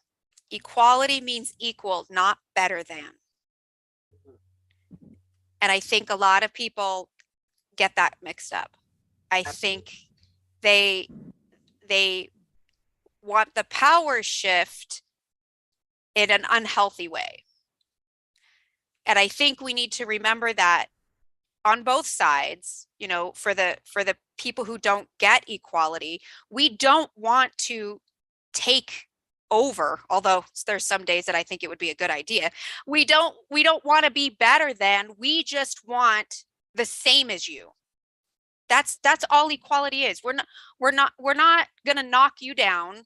Equality means equal, not better than. And I think a lot of people get that mixed up. I think they want the power shift in an unhealthy way. And I think we need to remember that on both sides, for the people who don't get equality, we don't want to take over, although there's some days that I think it would be a good idea. We don't want to be better than, we just want the same as you. That's all equality is. We're not going to knock you down.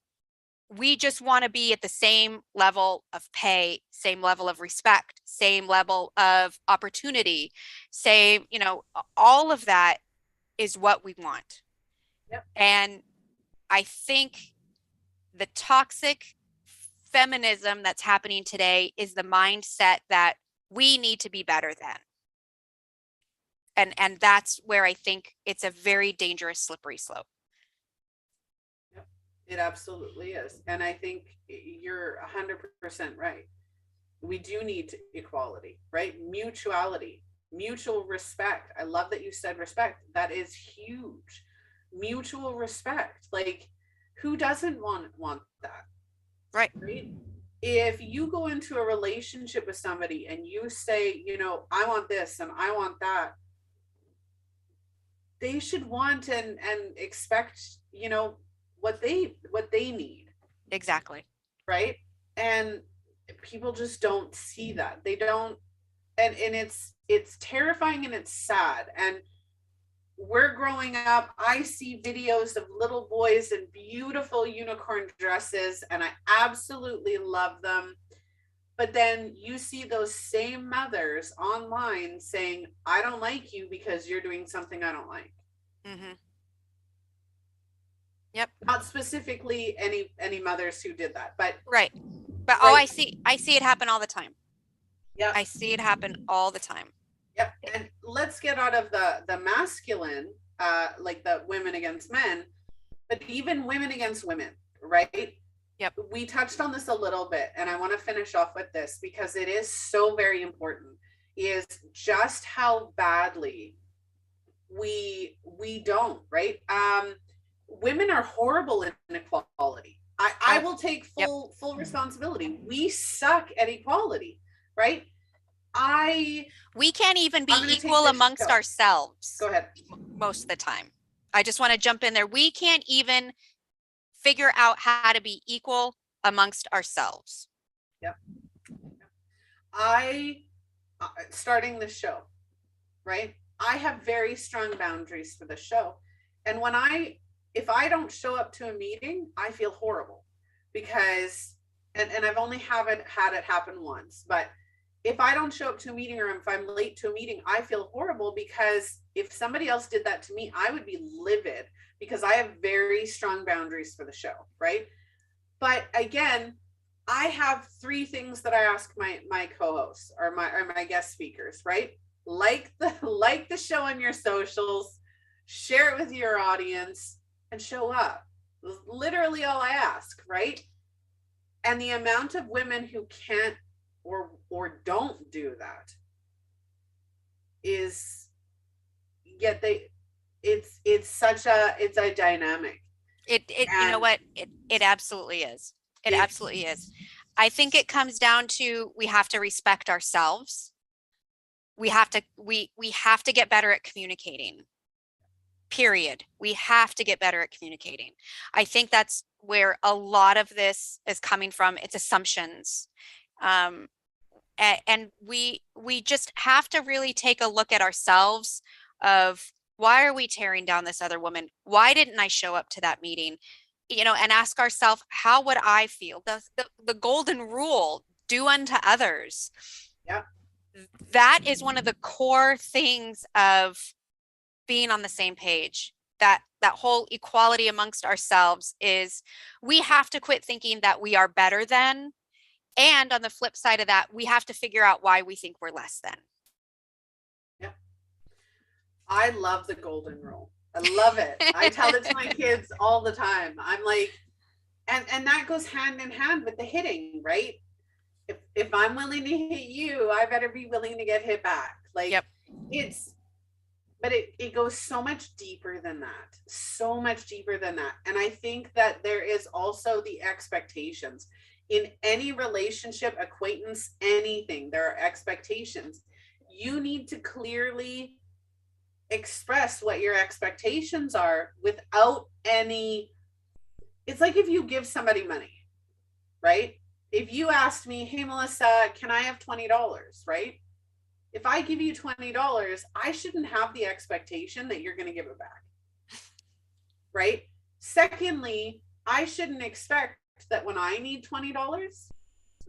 We just want to be at the same level of pay, same level of respect, same level of opportunity, same, all of that is what we want. Yep. And I think the toxic feminism that's happening today is the mindset that we need to be better than. And that's where I think it's a very dangerous slippery slope. Yep, it absolutely is. And I think you're 100% right. We do need equality, right? Mutuality, mutual respect. I love that you said respect. That is huge. Mutual respect. Like, who doesn't want that? Right. if you go into a relationship with somebody and you say, you know, I want this and I want that, they should want and expect, you know, what they need. Exactly. Right. And people just don't see that. They don't. And it's terrifying and it's sad. And we're growing up, I see videos of little boys in beautiful unicorn dresses, and I absolutely love them. But then you see those same mothers online saying, I don't like you because you're doing something I don't like. Mm-hmm. Yep. Not specifically any mothers who did that, but right. But right. I see it happen all the time. Yeah. I see it happen all the time. Yep. And let's get out of the masculine, like the women against men, but even women against women, right? Yep. We touched on this a little bit, and I want to finish off with this because it is so very important, is just how badly we don't, right? Women are horrible in equality. I will take full responsibility. We suck at equality, right? We can't even be equal amongst ourselves. Go ahead. Most of the time. I just want to jump in there. We can't even figure out how to be equal amongst ourselves. Yep. Starting the show, right? I have very strong boundaries for the show. And if I don't show up to a meeting, I feel horrible because, and I've only had it happen once, but if I don't show up to a meeting or if I'm late to a meeting, I feel horrible because if somebody else did that to me, I would be livid because I have very strong boundaries for the show, right? But again, I have 3 things that I ask my co-hosts or my guest speakers, right? Like the show on your socials, share it with your audience, and show up. Literally all I ask, right? And the amount of women who can't or don't do that is, yet it's a dynamic. You know what, it absolutely is. It absolutely is. I think it comes down to, we have to respect ourselves. We have to get better at communicating, period. We have to get better at communicating. I think that's where a lot of this is coming from. It's assumptions. And we just have to really take a look at ourselves of, why are we tearing down this other woman? Why didn't I show up to that meeting? You know, and ask ourselves, how would I feel? The golden rule, do unto others. Yeah. That is one of the core things of being on the same page. That whole equality amongst ourselves is, we have to quit thinking that we are better than. And on the flip side of that, we have to figure out why we think we're less than. Yeah. I love the golden rule. I love it. I tell it to my kids all the time. I'm like, and that goes hand in hand with the hitting, right? If I'm willing to hit you, I better be willing to get hit back. Like, yep. But it goes so much deeper than that. So much deeper than that. And I think that there is also the expectations. In any relationship, acquaintance, anything, there are expectations. You need to clearly express what your expectations are without any. It's like if you give somebody money, right? If you asked me, hey, Melissa, can I have $20, right? If I give you $20, I shouldn't have the expectation that you're going to give it back, right? Secondly, I shouldn't expect that when I need $20,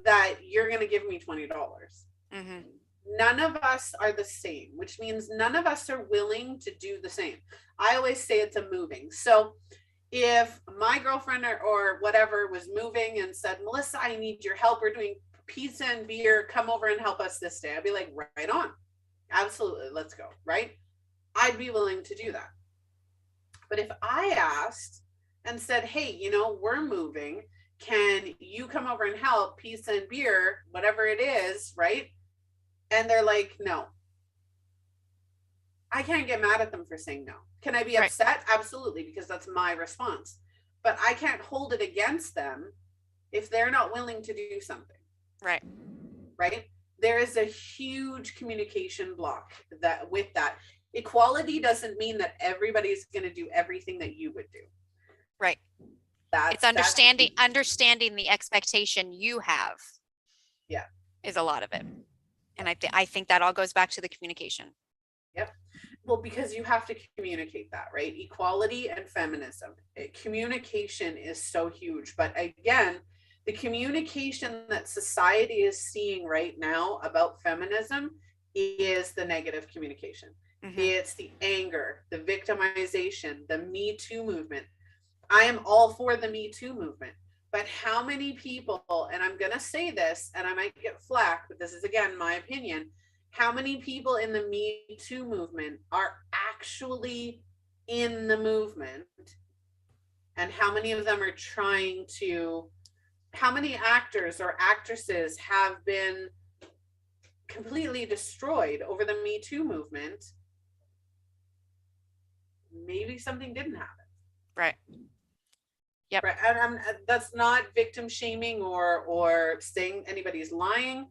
that you're going to give me $20. Mm-hmm. None of us are the same, which means none of us are willing to do the same. I always say it's a moving. So if my girlfriend or whatever was moving and said, Melissa, I need your help. We're doing pizza and beer. Come over and help us this day. I'd be like, right on. Absolutely. Let's go. Right. I'd be willing to do that. But if I asked and said, hey, you know, we're moving. Can you come over and help, pizza and beer, whatever it is, right? And they're like, no. I can't get mad at them for saying no. Can I be upset? Absolutely, because that's my response. But I can't hold it against them if they're not willing to do something. Right. Right? There is a huge communication block that with that. Equality doesn't mean that everybody's going to do everything that you would do. Right. It's understanding the expectation you have. Yeah. Is a lot of it. And I think that all goes back to the communication. Yep. Well, because you have to communicate that, right? Equality and feminism. Communication is so huge. But again, the communication that society is seeing right now about feminism is the negative communication. Mm-hmm. It's the anger, the victimization, the Me Too movement. I am all for the Me Too movement. But how many people, and I'm going to say this, and I might get flack, but this is, again, my opinion, how many people in the Me Too movement are actually in the movement? And how many of them are trying to, how many actors or actresses have been completely destroyed over the Me Too movement? Maybe something didn't happen. Right. Yep. Right. And that's not victim shaming or saying anybody's lying,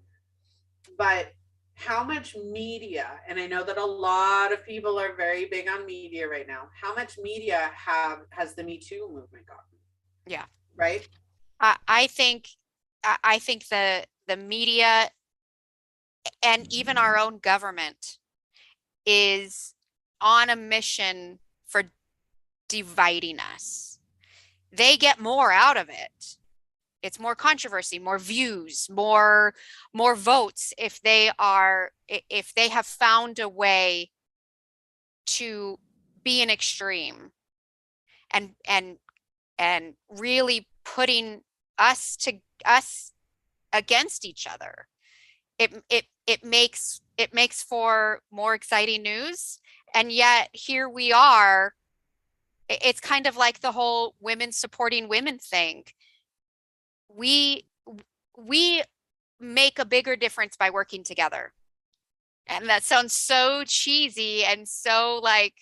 but how much media, and I know that a lot of people are very big on media right now, how much media has the Me Too movement gotten? Yeah. Right. I think the media and even our own government is on a mission for dividing us. They get more out of it. It's more controversy, more views, more votes if they have found a way to be an extreme and really putting us against each other. It makes for more exciting news, and yet here we are. It's kind of like the whole women supporting women thing. We make a bigger difference by working together. And that sounds so cheesy and so like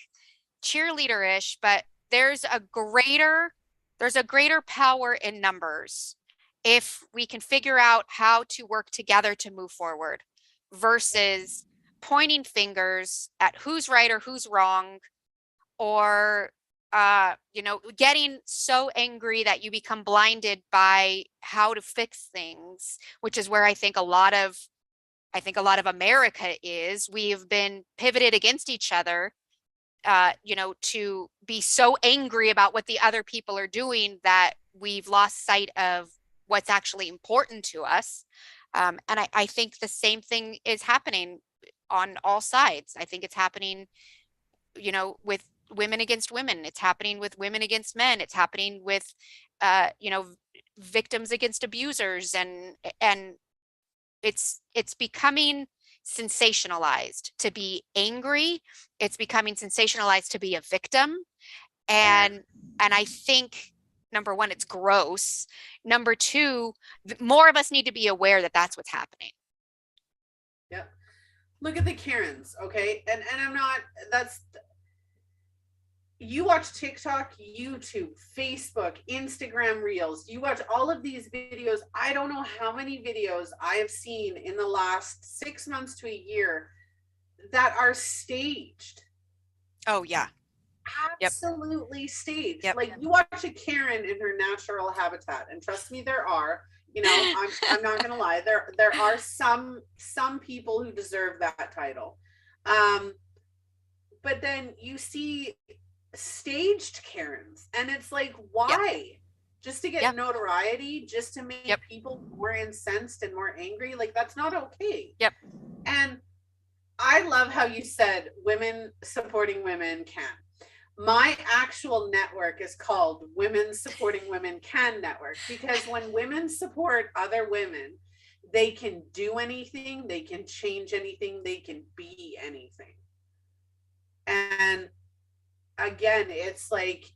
cheerleader-ish, but there's a greater power in numbers if we can figure out how to work together to move forward versus pointing fingers at who's right or who's wrong, or getting so angry that you become blinded by how to fix things, which is where I think a lot of America is. We've been pivoted against each other, to be so angry about what the other people are doing that we've lost sight of what's actually important to us. And I think the same thing is happening on all sides. I think it's happening, with women against women. It's happening with women against men. It's happening with, victims against abusers, and it's becoming sensationalized to be angry. It's becoming sensationalized to be a victim. And I think, number one, it's gross. Number two, more of us need to be aware that that's what's happening. Yep. Look at the Karens, okay? And I'm not, you watch TikTok, YouTube, Facebook, Instagram Reels, you watch all of these videos. I don't know how many videos I have seen in the last 6 months to a year that are staged. Oh, yeah. Absolutely staged. Yep. Like, you watch a Karen in her natural habitat, and trust me, there are, I'm not gonna lie, there are some people who deserve that title. But then you see staged Karens, and it's like, why? Yep. Just to get notoriety, just to make people more incensed and more angry? Like, that's not okay. Yep. And I love how you said women supporting women can. My actual network is called Women Supporting Women Can Network, because when women support other women, they can do anything, they can change anything, they can be anything. And again, it's like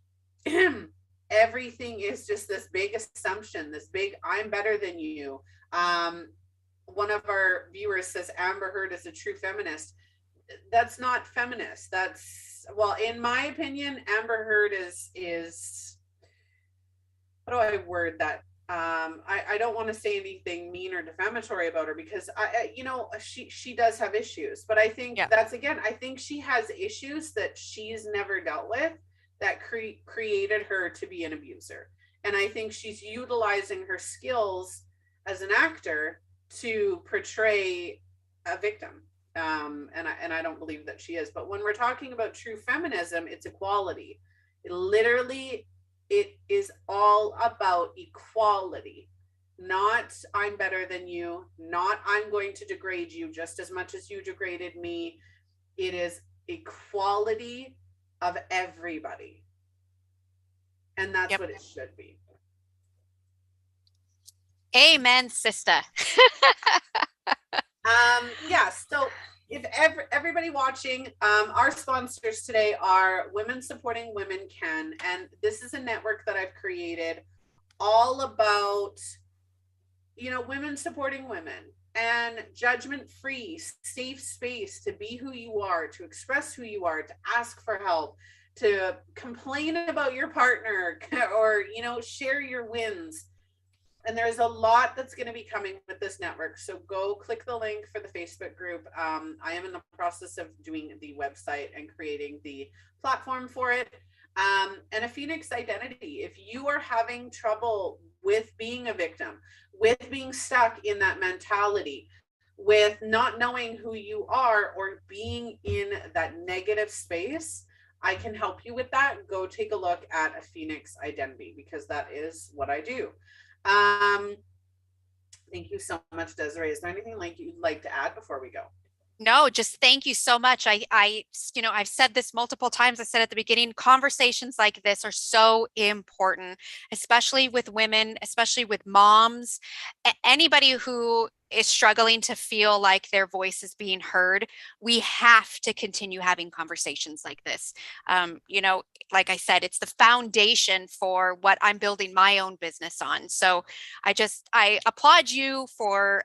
everything is just this big assumption, this big I'm better than you. One of our viewers says Amber Heard is a true feminist. That's not feminist. That's, well, in my opinion, Amber Heard is how do I word that? I don't want to say anything mean or defamatory about her because she does have issues, but I think Yeah. that's, again, I think she has issues that she's never dealt with that created her to be an abuser. And I think she's utilizing her skills as an actor to portray a victim. And I don't believe that she is. But when we're talking about true feminism, it's equality. It is all about equality, not I'm better than you, not I'm going to degrade you just as much as you degraded me. It is equality of everybody. And that's Yep. what it should be. Amen, sister. Yeah, so if everybody watching, our sponsors today are Women Supporting Women Can, and this is a network that I've created all about, women supporting women and judgment-free, safe space to be who you are, to express who you are, to ask for help, to complain about your partner, or, share your wins. And there's a lot that's going to be coming with this network. So go click the link for the Facebook group. I am in the process of doing the website and creating the platform for it. And a Phoenix identity. If you are having trouble with being a victim, with being stuck in that mentality, with not knowing who you are or being in that negative space, I can help you with that. Go take a look at a Phoenix identity, because that is what I do. Thank you so much, Desiree. Is there anything you'd like to add before we go? No, just thank you so much. I've said this multiple times. I said at the beginning, conversations like this are so important, especially with women, especially with moms, anybody who is struggling to feel like their voice is being heard. We have to continue having conversations like this. Like I said, it's the foundation for what I'm building my own business on. So I applaud you for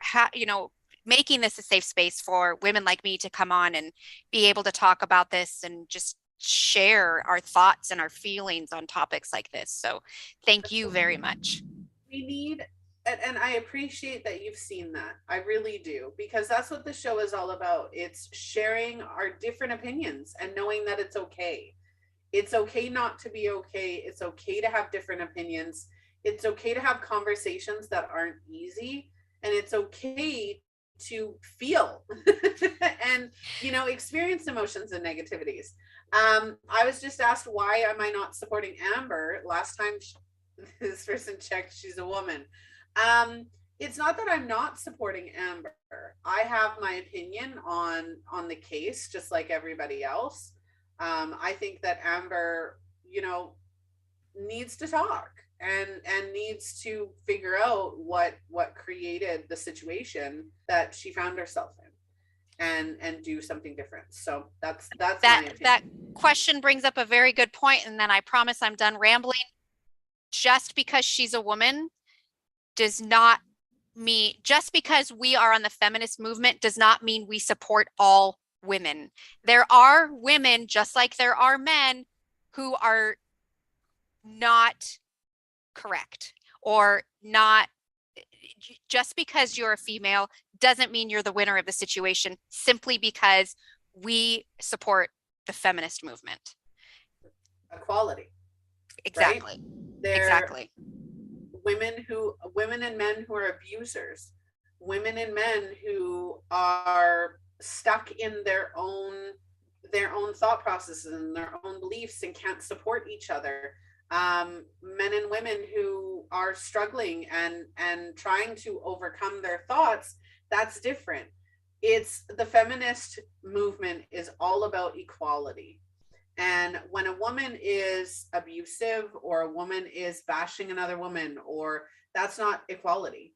making this a safe space for women like me to come on and be able to talk about this and just share our thoughts and our feelings on topics like this. So thank you very much. We need, and I appreciate that you've seen that. I really do, because that's what the show is all about. It's sharing our different opinions and knowing that it's okay. It's okay not to be okay. It's okay to have different opinions. It's okay to have conversations that aren't easy. And it's okay to feel and experience emotions and negativities. I was just asked, why am I not supporting Amber? Last time this person checked, she's a woman. It's not that I'm not supporting Amber. I have my opinion on the case, just like everybody else. I think that Amber needs to talk and needs to figure out what created the situation that she found herself in, and do something different. So that's my opinion. That question brings up a very good point, and then I promise I'm done rambling. Just because she's a woman does not mean, just because we are on the feminist movement does not mean we support all women. There are women, just like there are men, who are not correct, or not. Just because you're a female doesn't mean you're the winner of the situation, simply because we support the feminist movement. Equality. Exactly. Right? Exactly. Women and men who are abusers, women and men who are stuck in their own thought processes and their own beliefs and can't support each other. Men and women who are struggling and trying to overcome their thoughts. That's different. It's the feminist movement is all about equality. And when a woman is abusive, or a woman is bashing another woman, or that's not equality.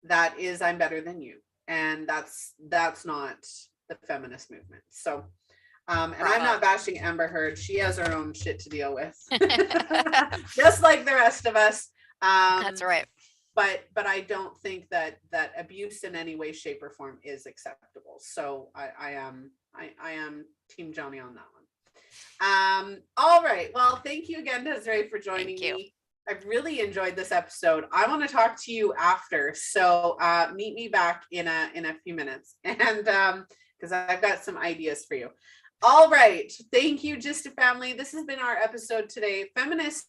That is, I'm better than you. And that's not the feminist movement. So and I'm not bashing Amber Heard. She has her own shit to deal with, just like the rest of us. That's right. But I don't think that abuse in any way, shape, or form is acceptable. So I am Team Johnny on that one. All right. Well, thank you again, Desiree, for joining me. I've really enjoyed this episode. I want to talk to you after. So meet me back in a few minutes. And because I've got some ideas for you. All right. Thank you, Just a Family. This has been our episode today. Feminism.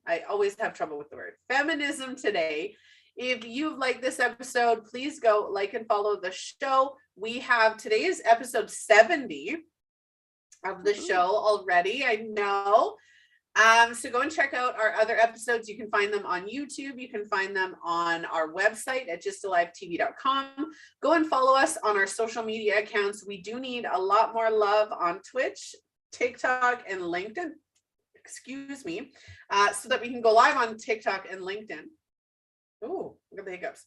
I always have trouble with the word. Feminism Today. If you've liked this episode, please go like and follow the show. We have today is episode 70 of the show already. I know. So go and check out our other episodes. You can find them on YouTube. You can find them on our website at justalivetv.com. Go and follow us on our social media accounts. We do need a lot more love on Twitch, TikTok, and LinkedIn. Excuse me. So that we can go live on TikTok and LinkedIn. Oh, look at the hiccups.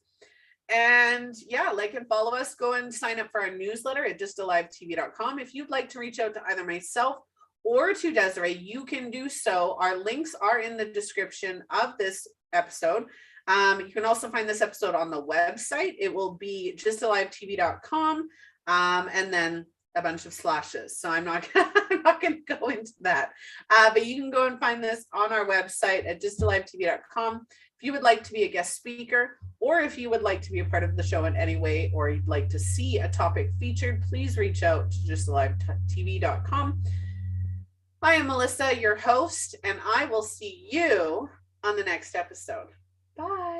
And yeah, like and follow us. Go and sign up for our newsletter at justalivetv.com. If you'd like to reach out to either myself or to Desiree, you can do so. Our links are in the description of this episode. You can also find this episode on the website. It will be justalivetv.com, and then a bunch of slashes. So I'm not going to go into that. But you can go and find this on our website at justalivetv.com. If you would like to be a guest speaker, or if you would like to be a part of the show in any way, or you'd like to see a topic featured, please reach out to justalivetv.com. I am Melissa, your host, and I will see you on the next episode. Bye.